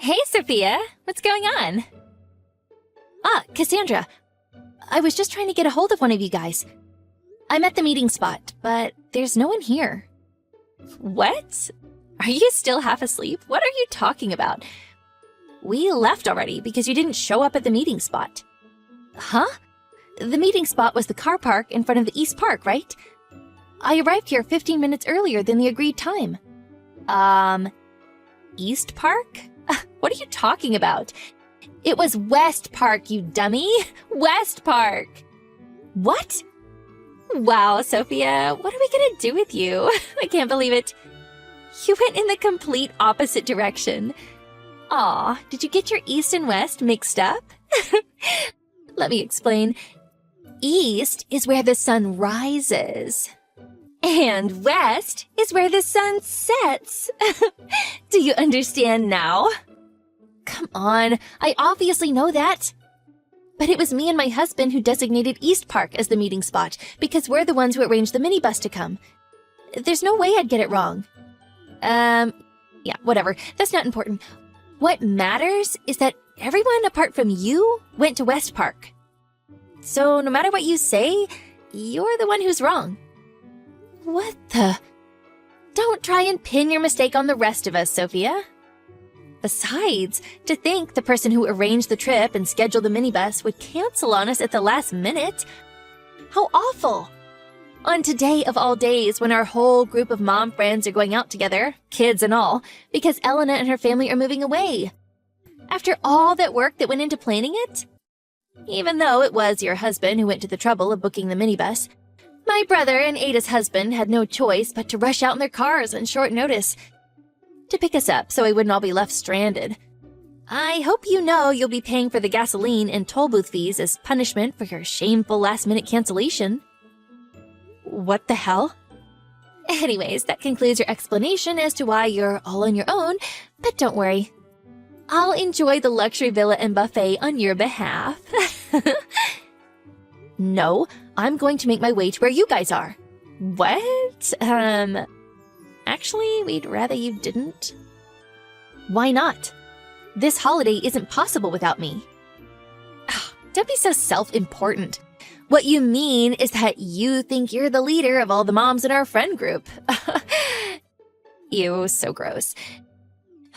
Hey, Sophia. What's going on? Cassandra. I was just trying to get a hold of one of you guys. I'm at the meeting spot, but there's no one here. What? Are you still half asleep? What are you talking about? We left already because you didn't show up at the meeting spot. Huh? The meeting spot was the car park in front of the East Park, right? I arrived here 15 minutes earlier than the agreed time. East Park? What are you talking about? It was West Park, you dummy! West Park! What? Wow, Sophia, what are we gonna do with you? I can't believe it. You went in the complete opposite direction. Aw, did you get your East and West mixed up? Let me explain. East is where the sun rises. And West is where the sun sets. Do you understand now? Come on, I obviously know that. But it was me and my husband who designated East Park as the meeting spot because we're the ones who arranged the minibus to come. There's no way I'd get it wrong. Yeah, whatever. That's not important. What matters is that everyone apart from you went to West Park. So no matter what you say, you're the one who's wrong. What the? Don't try and pin your mistake on the rest of us, Sophia. Besides, to think the person who arranged the trip and scheduled the minibus would cancel on us at the last minute. How awful! On today of all days when our whole group of mom friends are going out together, kids and all, because Elena and her family are moving away. After all that work that went into planning it? Even though it was your husband who went to the trouble of booking the minibus, my brother and Ada's husband had no choice but to rush out in their cars on short notice to pick us up so we wouldn't all be left stranded. I hope you know you'll be paying for the gasoline and toll booth fees as punishment for your shameful last-minute cancellation. What the hell? Anyways, that concludes your explanation as to why you're all on your own, but don't worry. I'll enjoy the luxury villa and buffet on your behalf. No, I'm going to make my way to where you guys are. What? Actually, we'd rather you didn't. Why not? This holiday isn't possible without me. Don't be so self-important. What you mean is that you think you're the leader of all the moms in our friend group. Ew, so gross.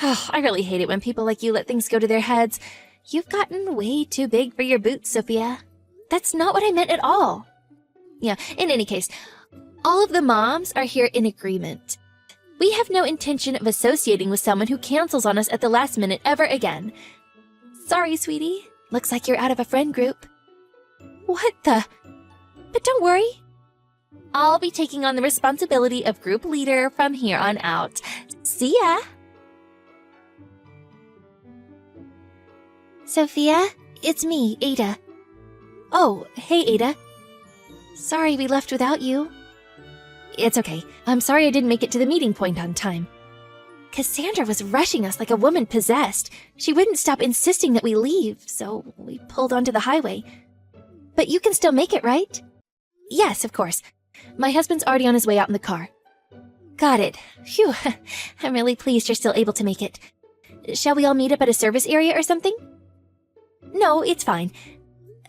I really hate it when people like you let things go to their heads. You've gotten way too big for your boots, Sophia. That's not what I meant at all. Yeah, in any case, all of the moms are here in agreement. We have no intention of associating with someone who cancels on us at the last minute ever again. Sorry, sweetie. Looks like you're out of a friend group. What the? But don't worry. I'll be taking on the responsibility of group leader from here on out. See ya! Sophia, it's me, Ada. Oh, hey, Ada. Sorry we left without you. It's okay. I'm sorry I didn't make it to the meeting point on time. Cassandra was rushing us like a woman possessed. She wouldn't stop insisting that we leave, so we pulled onto the highway. But you can still make it, right? Yes, of course. My husband's already on his way out in the car. Got it. Phew. I'm really pleased you're still able to make it. Shall we all meet up at a service area or something? No, it's fine.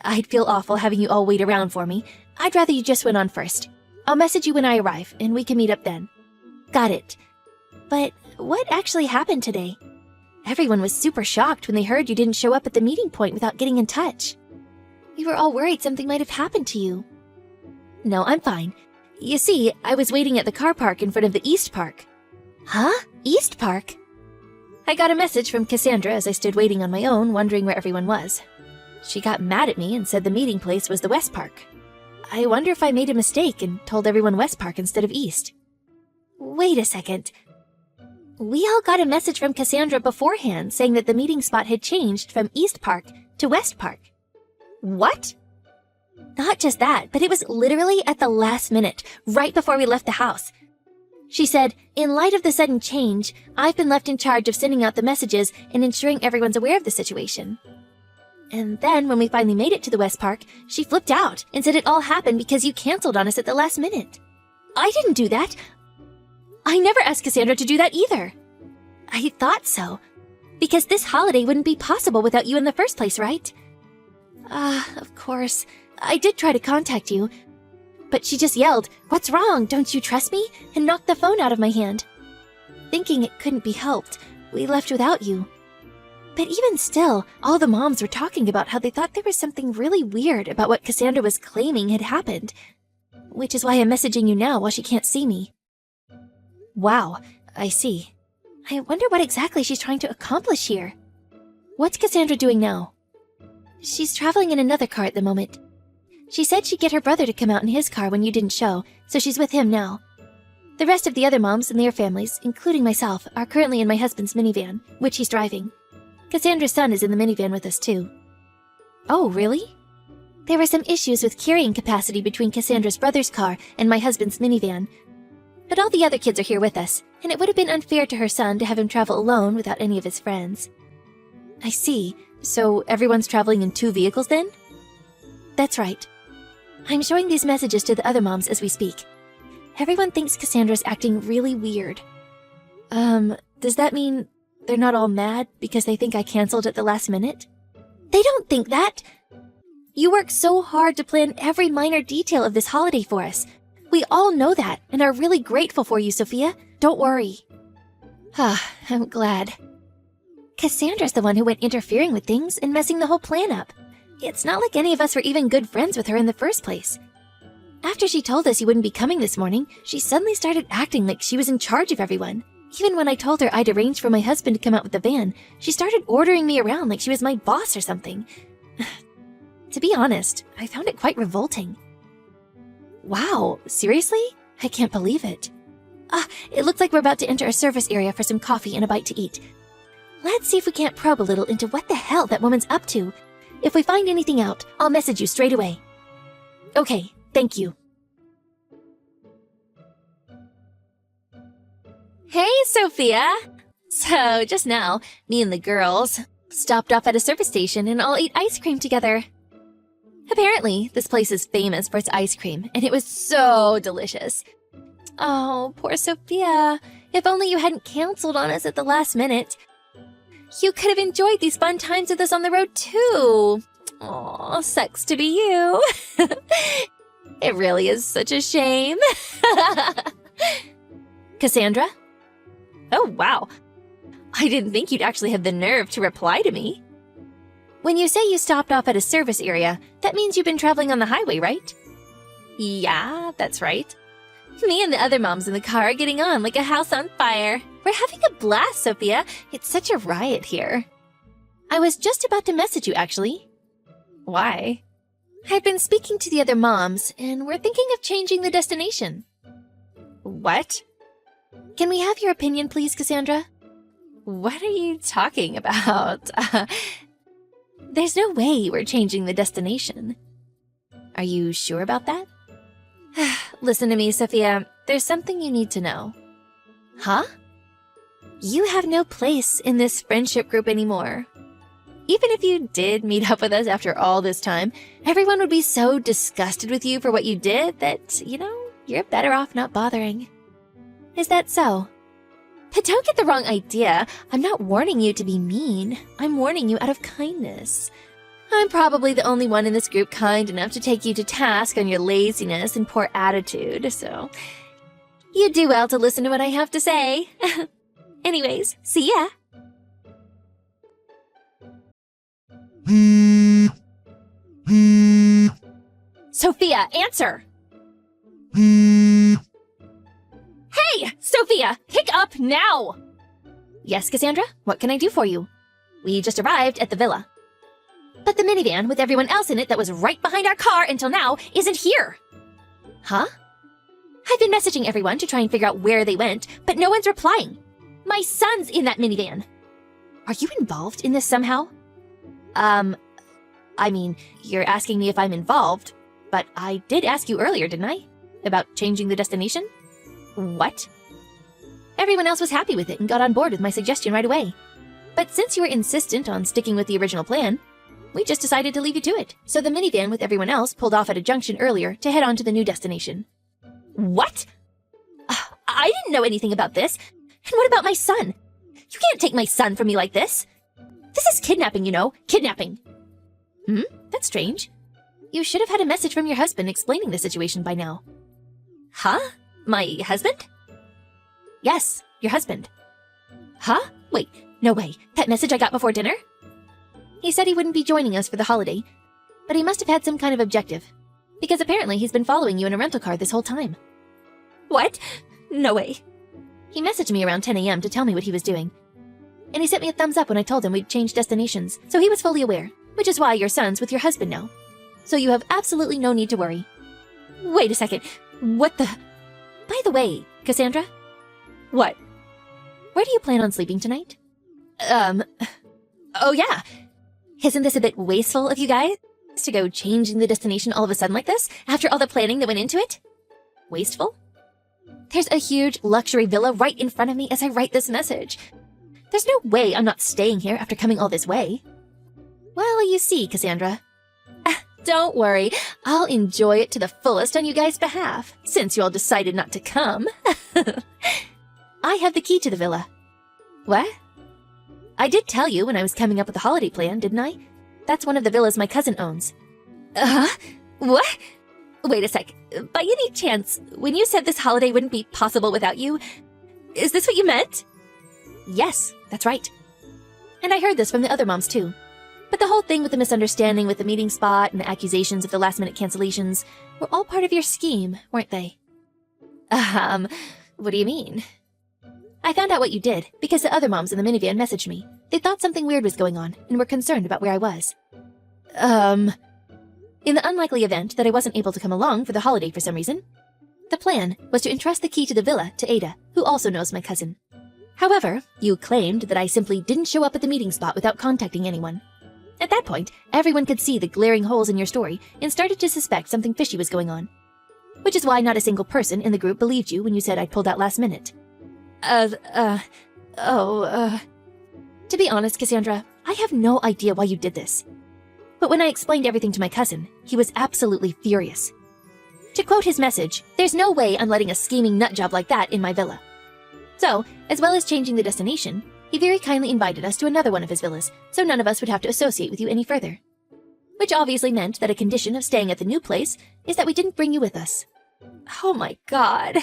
I'd feel awful having you all wait around for me. I'd rather you just went on first. I'll message you when I arrive, and we can meet up then. Got it. But what actually happened today? Everyone was super shocked when they heard you didn't show up at the meeting point without getting in touch. We were all worried something might have happened to you. No, I'm fine. You see, I was waiting at the car park in front of the East Park. Huh? East Park? I got a message from Cassandra as I stood waiting on my own, wondering where everyone was. She got mad at me and said the meeting place was the West Park. I wonder if I made a mistake and told everyone West Park instead of East. Wait a second. We all got a message from Cassandra beforehand saying that the meeting spot had changed from East Park to West Park. What? Not just that, but it was literally at the last minute, right before we left the house. She said, in light of the sudden change, I've been left in charge of sending out the messages and ensuring everyone's aware of the situation. And then, when we finally made it to the West Park, she flipped out and said it all happened because you canceled on us at the last minute. I didn't do that. I never asked Cassandra to do that either. I thought so. Because this holiday wouldn't be possible without you in the first place, right? Of course. I did try to contact you. But she just yelled, "What's wrong? Don't you trust me?" and knocked the phone out of my hand. Thinking it couldn't be helped, we left without you. But even still, all the moms were talking about how they thought there was something really weird about what Cassandra was claiming had happened. Which is why I'm messaging you now while she can't see me. Wow, I see. I wonder what exactly she's trying to accomplish here. What's Cassandra doing now? She's traveling in another car at the moment. She said she'd get her brother to come out in his car when you didn't show, so she's with him now. The rest of the other moms and their families, including myself, are currently in my husband's minivan, which he's driving. Cassandra's son is in the minivan with us too. Oh, really? There were some issues with carrying capacity between Cassandra's brother's car and my husband's minivan. But all the other kids are here with us, and it would have been unfair to her son to have him travel alone without any of his friends. I see. So everyone's traveling in 2 vehicles then? That's right. I'm showing these messages to the other moms as we speak. Everyone thinks Cassandra's acting really weird. Does that mean they're not all mad because they think I canceled at the last minute? They don't think that! You worked so hard to plan every minor detail of this holiday for us. We all know that and are really grateful for you, Sophia. Don't worry. I'm glad. Cassandra's the one who went interfering with things and messing the whole plan up. It's not like any of us were even good friends with her in the first place. After she told us you wouldn't be coming this morning, she suddenly started acting like she was in charge of everyone. Even when I told her I'd arranged for my husband to come out with the van, she started ordering me around like she was my boss or something. To be honest, I found it quite revolting. Wow, seriously? I can't believe it. It looks like we're about to enter a service area for some coffee and a bite to eat. Let's see if we can't probe a little into what the hell that woman's up to. If we find anything out, I'll message you straight away. Okay, thank you. Hey, Sophia! So, just now, me and the girls stopped off at a service station and all ate ice cream together. Apparently, this place is famous for its ice cream, and it was so delicious. Oh, poor Sophia. If only you hadn't canceled on us at the last minute. You could have enjoyed these fun times with us on the road, too. Aw, sucks to be you. It really is such a shame. Cassandra? Oh, wow. I didn't think you'd actually have the nerve to reply to me. When you say you stopped off at a service area, that means you've been traveling on the highway, right? Yeah, that's right. Me and the other moms in the car are getting on like a house on fire. We're having a blast, Sophia. It's such a riot here. I was just about to message you, actually. Why? I've been speaking to the other moms, and we're thinking of changing the destination. What? Can we have your opinion, please, Cassandra? What are you talking about? There's no way we're changing the destination. Are you sure about that? Listen to me, Sophia. There's something you need to know. Huh? You have no place in this friendship group anymore. Even if you did meet up with us after all this time, everyone would be so disgusted with you for what you did that, you're better off not bothering. Is that so? But don't get the wrong idea. I'm not warning you to be mean. I'm warning you out of kindness. I'm probably the only one in this group kind enough to take you to task on your laziness and poor attitude, so you do well to listen to what I have to say. Anyways, see ya. Sophia, answer! Hey, Sophia, pick up now! Yes, Cassandra, what can I do for you? We just arrived at the villa. But the minivan with everyone else in it that was right behind our car until now isn't here. Huh? I've been messaging everyone to try and figure out where they went, but no one's replying. My son's in that minivan. Are you involved in this somehow? I mean, you're asking me if I'm involved, but I did ask you earlier, didn't I? About changing the destination? What? Everyone else was happy with it and got on board with my suggestion right away. But since you were insistent on sticking with the original plan, we just decided to leave you to it. So the minivan with everyone else pulled off at a junction earlier to head on to the new destination. What? I didn't know anything about this. And what about my son? You can't take my son from me like this. This is kidnapping, you know. Kidnapping. That's strange. You should have had a message from your husband explaining the situation by now. Huh? My husband? Yes, your husband. Huh? Wait, no way. That message I got before dinner? He said he wouldn't be joining us for the holiday, but he must have had some kind of objective, because apparently he's been following you in a rental car this whole time. What? No way. He messaged me around 10 a.m. to tell me what he was doing, and he sent me a thumbs up when I told him we'd changed destinations, so he was fully aware, which is why your son's with your husband now. So you have absolutely no need to worry. Wait a second. What the... By the way, Cassandra? What? Where do you plan on sleeping tonight? Oh yeah. Isn't this a bit wasteful of you guys to go changing the destination all of a sudden like this after all the planning that went into it? Wasteful? There's a huge luxury villa right in front of me as I write this message. There's no way I'm not staying here after coming all this way. Well, you see, Cassandra. Don't worry, I'll enjoy it to the fullest on you guys' behalf, since you all decided not to come. I have the key to the villa. What? I did tell you when I was coming up with the holiday plan, didn't I? That's one of the villas my cousin owns. What? Wait a sec. By any chance, when you said this holiday wouldn't be possible without you, is this what you meant? Yes, that's right. And I heard this from the other moms too. But the whole thing with the misunderstanding with the meeting spot and the accusations of the last-minute cancellations were all part of your scheme, weren't they? What do you mean? I found out what you did because the other moms in the minivan messaged me. They thought something weird was going on and were concerned about where I was. In the unlikely event that I wasn't able to come along for the holiday for some reason, the plan was to entrust the key to the villa to Ada, who also knows my cousin. However, you claimed that I simply didn't show up at the meeting spot without contacting anyone. At that point, everyone could see the glaring holes in your story and started to suspect something fishy was going on. Which is why not a single person in the group believed you when you said I'd pulled out last minute. To be honest, Cassandra, I have no idea why you did this. But when I explained everything to my cousin, he was absolutely furious. To quote his message, "There's no way I'm letting a scheming nutjob like that in my villa." So, as well as changing the destination, he very kindly invited us to another one of his villas, so none of us would have to associate with you any further. Which obviously meant that a condition of staying at the new place is that we didn't bring you with us. Oh my god.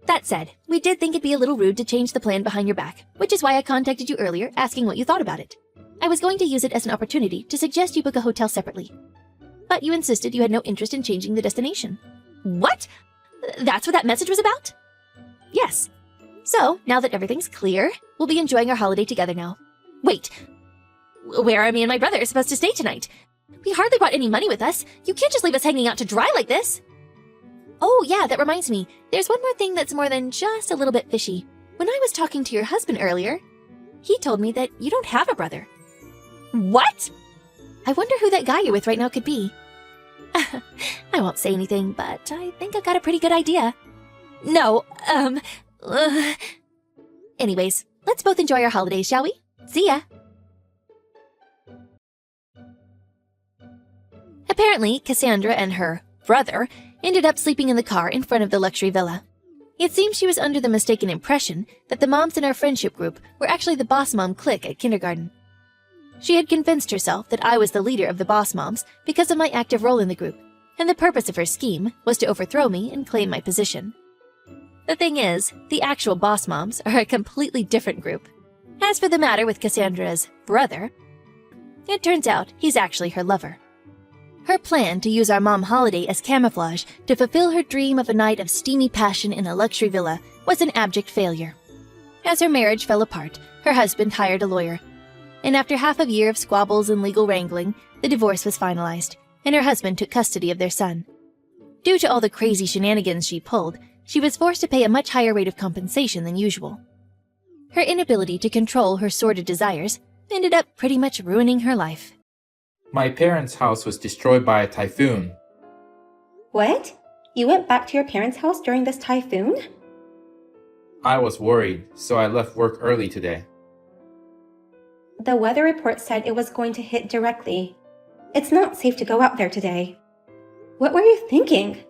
That said, we did think it'd be a little rude to change the plan behind your back, which is why I contacted you earlier asking what you thought about it. I was going to use it as an opportunity to suggest you book a hotel separately. But you insisted you had no interest in changing the destination. What? That's what that message was about? Yes. So, now that everything's clear, we'll be enjoying our holiday together now. Wait. Where are me and my brother supposed to stay tonight? We hardly brought any money with us. You can't just leave us hanging out to dry like this. Oh yeah, that reminds me. There's one more thing that's more than just a little bit fishy. When I was talking to your husband earlier, he told me that you don't have a brother. What? I wonder who that guy you're with right now could be. I won't say anything, but I think I've got a pretty good idea. No, Anyways, let's both enjoy our holidays, shall we? See ya! Apparently, Cassandra and her brother ended up sleeping in the car in front of the luxury villa. It seems she was under the mistaken impression that the moms in our friendship group were actually the boss mom clique at kindergarten. She had convinced herself that I was the leader of the boss moms because of my active role in the group, and the purpose of her scheme was to overthrow me and claim my position. The thing is, the actual boss moms are a completely different group. As for the matter with Cassandra's brother, it turns out he's actually her lover. Her plan to use our mom holiday as camouflage to fulfill her dream of a night of steamy passion in a luxury villa was an abject failure. As her marriage fell apart, her husband hired a lawyer, and after half a year of squabbles and legal wrangling, the divorce was finalized, and her husband took custody of their son. Due to all the crazy shenanigans she pulled, she was forced to pay a much higher rate of compensation than usual. Her inability to control her sordid desires ended up pretty much ruining her life. My parents' house was destroyed by a typhoon. What? You went back to your parents' house during this typhoon? I was worried, so I left work early today. The weather report said it was going to hit directly. It's not safe to go out there today. What were you thinking?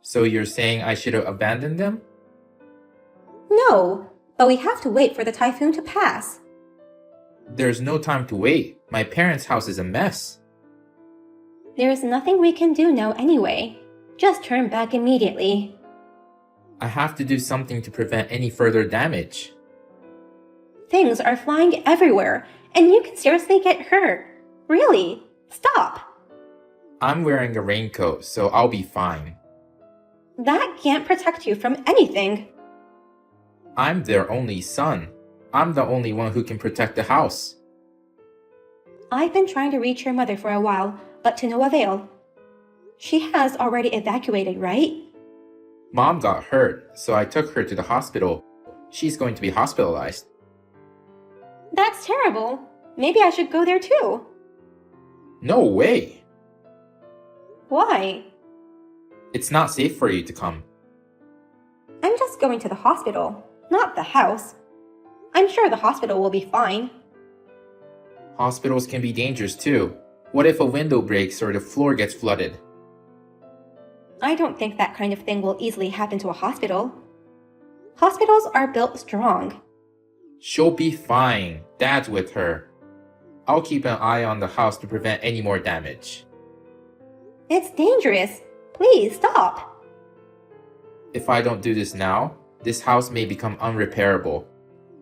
So you're saying I should have abandoned them? No, but we have to wait for the typhoon to pass. There's no time to wait. My parents' house is a mess. There's nothing we can do now anyway. Just turn back immediately. I have to do something to prevent any further damage. Things are flying everywhere, and you can seriously get hurt. Really? Stop! I'm wearing a raincoat, so I'll be fine. That can't protect you from anything. I'm their only son. I'm the only one who can protect the house. I've been trying to reach your mother for a while, but to no avail. She has already evacuated, right? Mom got hurt, so I took her to the hospital. She's going to be hospitalized. That's terrible. Maybe I should go there too. No way! Why? It's not safe for you to come. I'm just going to the hospital, not the house. I'm sure the hospital will be fine. Hospitals can be dangerous too. What if a window breaks or the floor gets flooded? I don't think that kind of thing will easily happen to a hospital. Hospitals are built strong. She'll be fine. Dad's with her. I'll keep an eye on the house to prevent any more damage. It's dangerous. Please stop. If I don't do this now, this house may become unrepairable.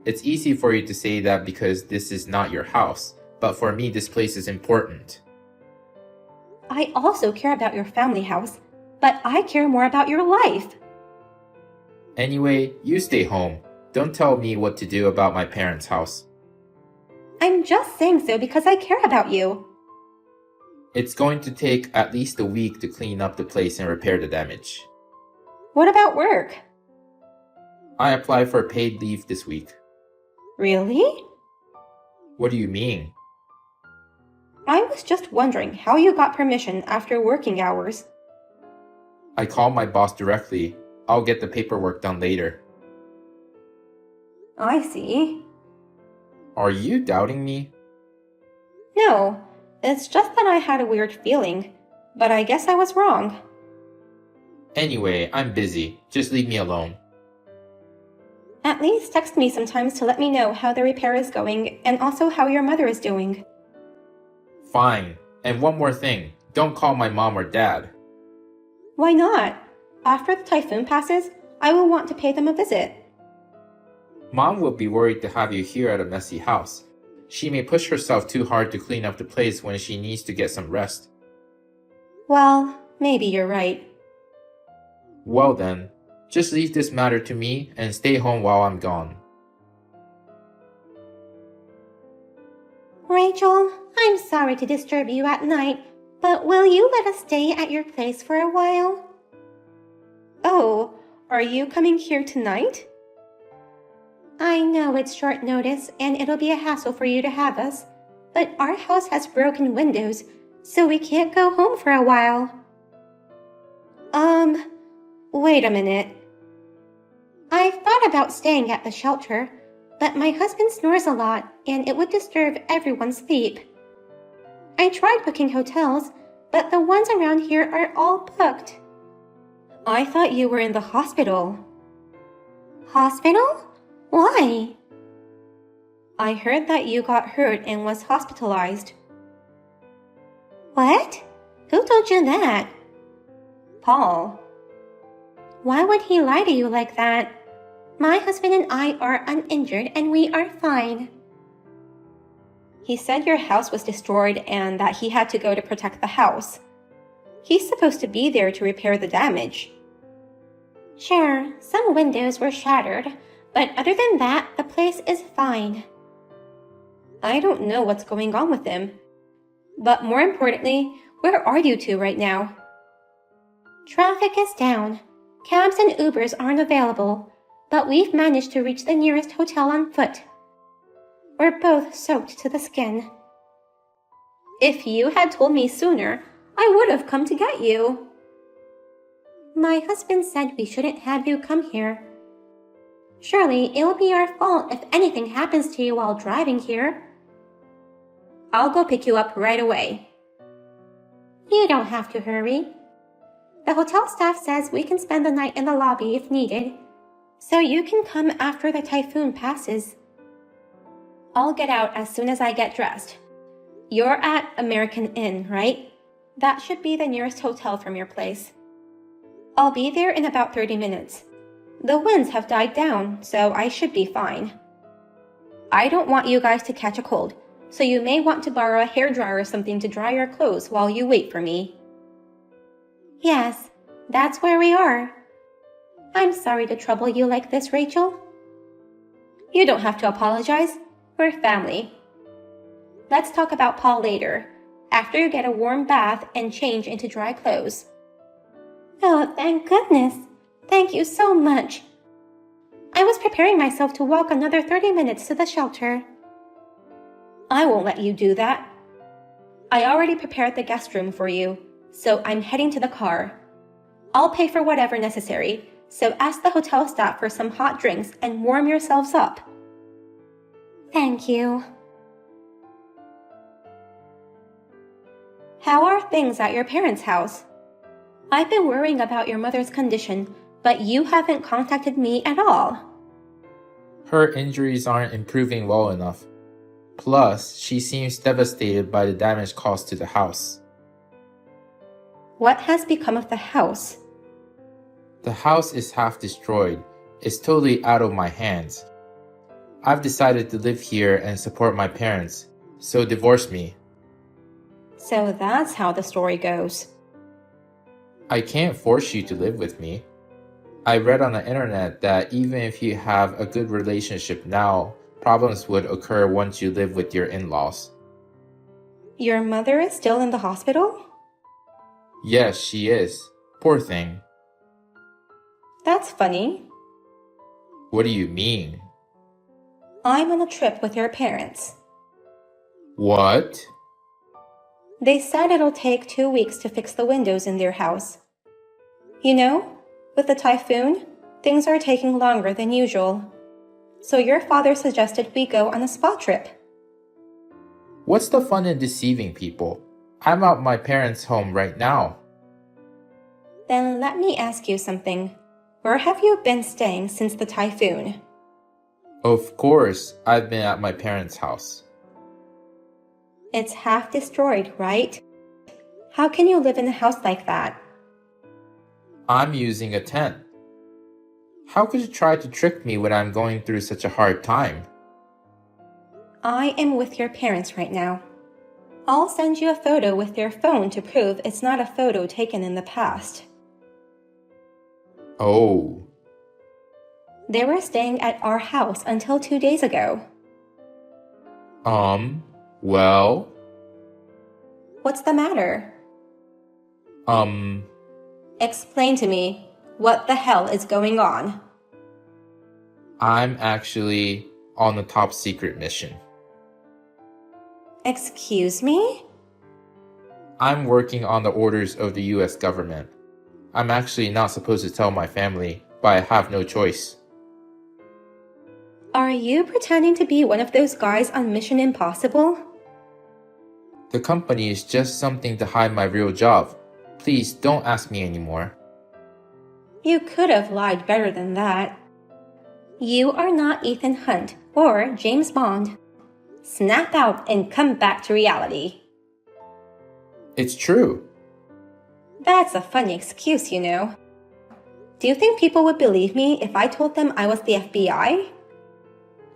It's easy for you to say that because this is not your house, but for me this place is important. I also care about your family house, but I care more about your life. Anyway, you stay home. Don't tell me what to do about my parents' house. I'm just saying so because I care about you. It's going to take at least a week to clean up the place and repair the damage. What about work? I applied for paid leave this week. Really? What do you mean? I was just wondering how you got permission after working hours. I called my boss directly. I'll get the paperwork done later. I see. Are you doubting me? No, it's just that I had a weird feeling, but I guess I was wrong. Anyway, I'm busy. Just leave me alone. At least text me sometimes to let me know how the repair is going and also how your mother is doing. Fine. And one more thing. Don't call my mom or dad. Why not? After the typhoon passes, I will want to pay them a visit. Mom will be worried to have you here at a messy house. She may push herself too hard to clean up the place when she needs to get some rest. Well, maybe you're right. Well then, just leave this matter to me and stay home while I'm gone. Rachel, I'm sorry to disturb you at night, but will you let us stay at your place for a while? Oh, are you coming here tonight? I know it's short notice and it'll be a hassle for you to have us, but our house has broken windows, so we can't go home for a while. Wait a minute. I've thought about staying at the shelter, but my husband snores a lot and it would disturb everyone's sleep. I tried booking hotels, but the ones around here are all booked. I thought you were in the hospital. Hospital? Why? I heard that you got hurt and was hospitalized. What? Who told you that? Paul. Why would he lie to you like that? My husband and I are uninjured and we are fine. He said your house was destroyed and that he had to go to protect the house. He's supposed to be there to repair the damage. Sure, some windows were shattered, but other than that, the place is fine. I don't know what's going on with him. But more importantly, where are you two right now? Traffic is down. Cabs and Ubers aren't available, but we've managed to reach the nearest hotel on foot. We're both soaked to the skin. If you had told me sooner, I would have come to get you. My husband said we shouldn't have you come here. Surely it'll be our fault if anything happens to you while driving here. I'll go pick you up right away. You don't have to hurry. The hotel staff says we can spend the night in the lobby if needed, so you can come after the typhoon passes. I'll get out as soon as I get dressed. You're at American Inn, right? That should be the nearest hotel from your place. I'll be there in about 30 minutes. The winds have died down, so I should be fine. I don't want you guys to catch a cold, so you may want to borrow a hairdryer or something to dry your clothes while you wait for me. Yes, that's where we are. I'm sorry to trouble you like this, Rachel. You don't have to apologize. We're family. Let's talk about Paul later, after you get a warm bath and change into dry clothes. Oh, thank goodness. Thank you so much. I was preparing myself to walk another 30 minutes to the shelter. I won't let you do that. I already prepared the guest room for you, so I'm heading to the car. I'll pay for whatever necessary, so ask the hotel staff for some hot drinks and warm yourselves up. Thank you. How are things at your parents' house? I've been worrying about your mother's condition, but you haven't contacted me at all. Her injuries aren't improving well enough. Plus, she seems devastated by the damage caused to the house. What has become of the house? The house is half destroyed. It's totally out of my hands. I've decided to live here and support my parents, so divorce me. So that's how the story goes. I can't force you to live with me. I read on the internet that even if you have a good relationship now, problems would occur once you live with your in-laws. Your mother is still in the hospital? Yes, she is. Poor thing. That's funny. What do you mean? I'm on a trip with your parents. What? They said it'll take 2 weeks to fix the windows in their house. You know, with the typhoon, things are taking longer than usual. So your father suggested we go on a spa trip. What's the fun in deceiving people? I'm at my parents' home right now. Then let me ask you something. Where have you been staying since the typhoon? Of course, I've been at my parents' house. It's half destroyed, right? How can you live in a house like that? I'm using a tent. How could you try to trick me when I'm going through such a hard time? I am with your parents right now. I'll send you a photo with their phone to prove it's not a photo taken in the past. Oh. They were staying at our house until 2 days ago. Well? What's the matter? Explain to me, what the hell is going on? I'm actually on a top secret mission. Excuse me? I'm working on the orders of the US government. I'm actually not supposed to tell my family, but I have no choice. Are you pretending to be one of those guys on Mission Impossible? The company is just something to hide my real job. Please don't ask me anymore. You could have lied better than that. You are not Ethan Hunt or James Bond. Snap out and come back to reality. It's true. That's a funny excuse, you know. Do you think people would believe me if I told them I was the FBI?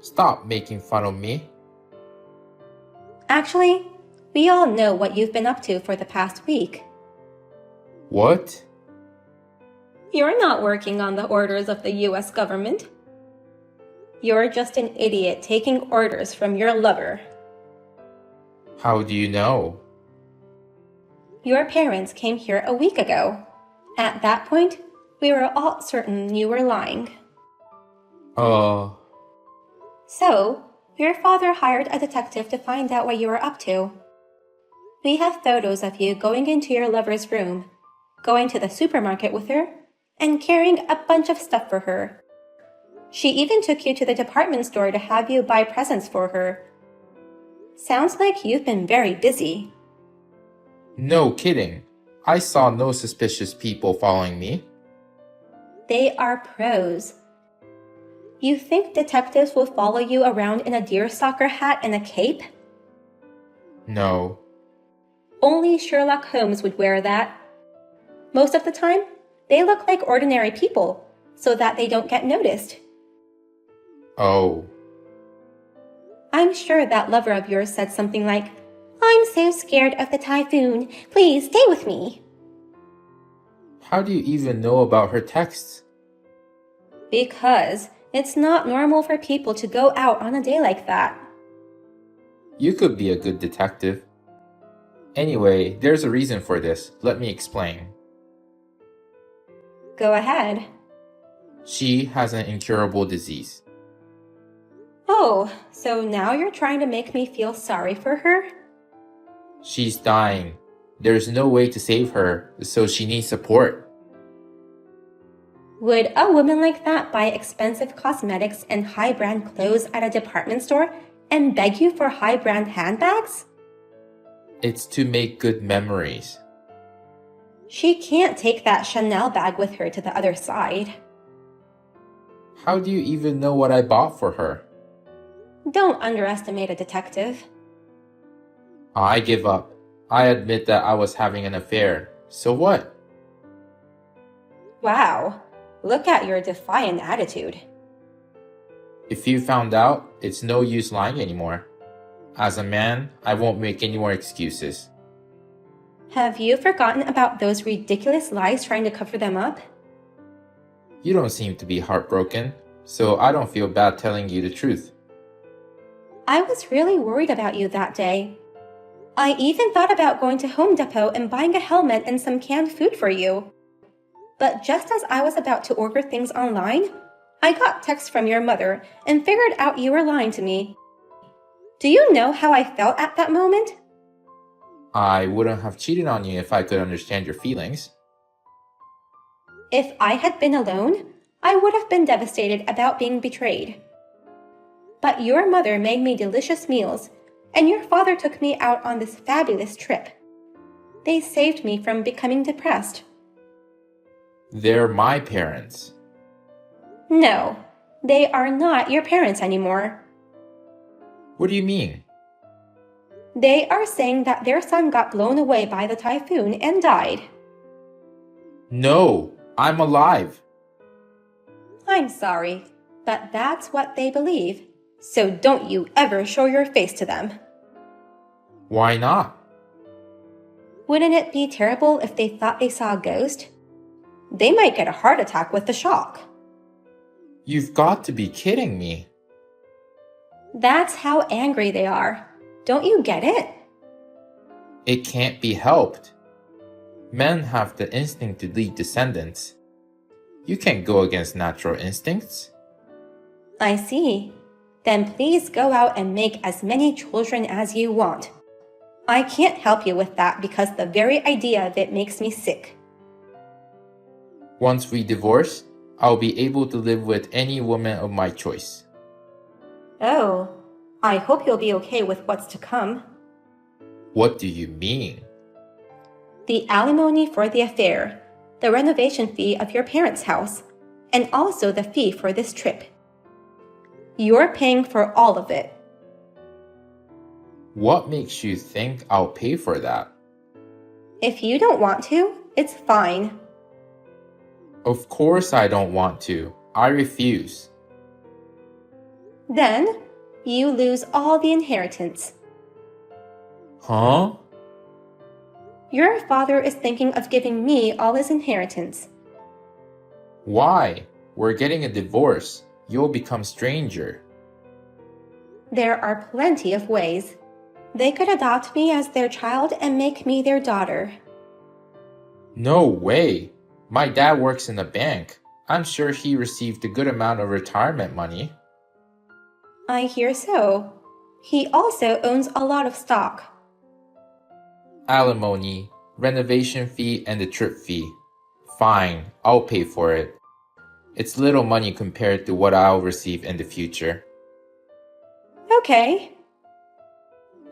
Stop making fun of me. Actually, we all know what you've been up to for the past week. What? You're not working on the orders of the US government. You're just an idiot taking orders from your lover. How do you know? Your parents came here a week ago. At that point, we were all certain you were lying. So, your father hired a detective to find out what you were up to. We have photos of you going into your lover's room, going to the supermarket with her, and carrying a bunch of stuff for her. She even took you to the department store to have you buy presents for her. Sounds like you've been very busy. No kidding. I saw no suspicious people following me. They are pros. You think detectives will follow you around in a deerstalker hat and a cape? No. Only Sherlock Holmes would wear that. Most of the time, they look like ordinary people, so that they don't get noticed. Oh. I'm sure that lover of yours said something like, "I'm so scared of the typhoon. Please stay with me." How do you even know about her texts? Because it's not normal for people to go out on a day like that. You could be a good detective. Anyway, there's a reason for this. Let me explain. Go ahead. She has an incurable disease. Oh, so now you're trying to make me feel sorry for her? She's dying. There's no way to save her, so she needs support. Would a woman like that buy expensive cosmetics and high-brand clothes at a department store and beg you for high-brand handbags? It's to make good memories. She can't take that Chanel bag with her to the other side. How do you even know what I bought for her? Don't underestimate a detective. I give up. I admit that I was having an affair. So what? Wow, look at your defiant attitude. If you found out, it's no use lying anymore. As a man, I won't make any more excuses. Have you forgotten about those ridiculous lies trying to cover them up? You don't seem to be heartbroken, so I don't feel bad telling you the truth. I was really worried about you that day. I even thought about going to Home Depot and buying a helmet and some canned food for you. But just as I was about to order things online, I got text from your mother and figured out you were lying to me. Do you know how I felt at that moment? I wouldn't have cheated on you if I could understand your feelings. If I had been alone, I would have been devastated about being betrayed. But your mother made me delicious meals, and your father took me out on this fabulous trip. They saved me from becoming depressed. They're my parents. No, they are not your parents anymore. What do you mean? They are saying that their son got blown away by the typhoon and died. No, I'm alive. I'm sorry, but that's what they believe. So don't you ever show your face to them. Why not? Wouldn't it be terrible if they thought they saw a ghost? They might get a heart attack with the shock. You've got to be kidding me. That's how angry they are. Don't you get it? It can't be helped. Men have the instinct to lead descendants. You can't go against natural instincts. I see. Then please go out and make as many children as you want. I can't help you with that because the very idea of it makes me sick. Once we divorce, I'll be able to live with any woman of my choice. Oh, I hope you'll be okay with what's to come. What do you mean? The alimony for the affair, the renovation fee of your parents' house, and also the fee for this trip. You're paying for all of it. What makes you think I'll pay for that? If you don't want to, it's fine. Of course I don't want to. I refuse. Then, you lose all the inheritance. Huh? Your father is thinking of giving me all his inheritance. Why? We're getting a divorce. You'll become stranger. There are plenty of ways. They could adopt me as their child and make me their daughter. No way. My dad works in a bank. I'm sure he received a good amount of retirement money. I hear so. He also owns a lot of stock. Alimony, renovation fee, and the trip fee. Fine, I'll pay for it. It's little money compared to what I'll receive in the future. Okay.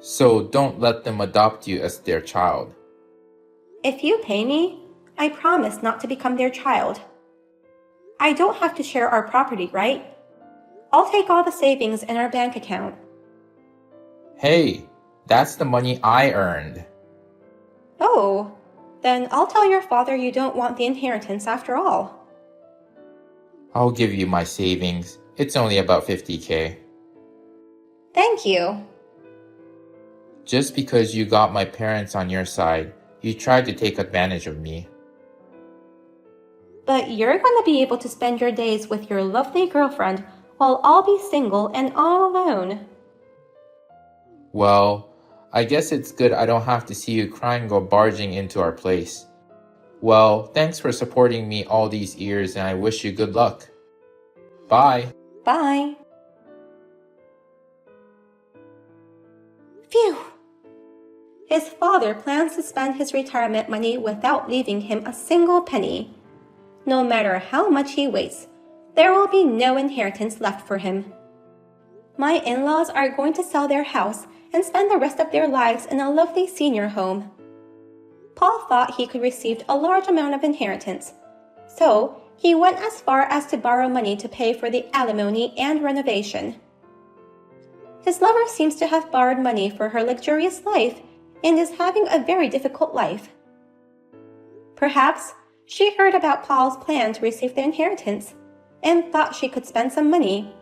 So don't let them adopt you as their child. If you pay me, I promise not to become their child. I don't have to share our property, right? I'll take all the savings in our bank account. Hey, that's the money I earned. Oh, then I'll tell your father you don't want the inheritance after all. I'll give you my savings. It's only about 50K. Thank you. Just because you got my parents on your side, you tried to take advantage of me. But you're going to be able to spend your days with your lovely girlfriend while I'll be single and all alone. Well, I guess it's good I don't have to see you crying or barging into our place. Well, thanks for supporting me all these years and I wish you good luck. Bye. Bye. Phew! His father plans to spend his retirement money without leaving him a single penny. No matter how much he waits, there will be no inheritance left for him. My in-laws are going to sell their house and spend the rest of their lives in a lovely senior home. Paul thought he could receive a large amount of inheritance, so he went as far as to borrow money to pay for the alimony and renovation. His lover seems to have borrowed money for her luxurious life and is having a very difficult life. Perhaps she heard about Paul's plan to receive the inheritance and thought she could spend some money.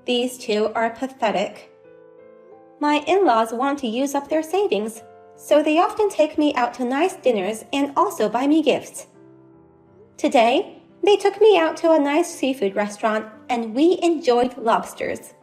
These two are pathetic. My in-laws want to use up their savings, so they often take me out to nice dinners and also buy me gifts. Today, they took me out to a nice seafood restaurant and we enjoyed lobsters.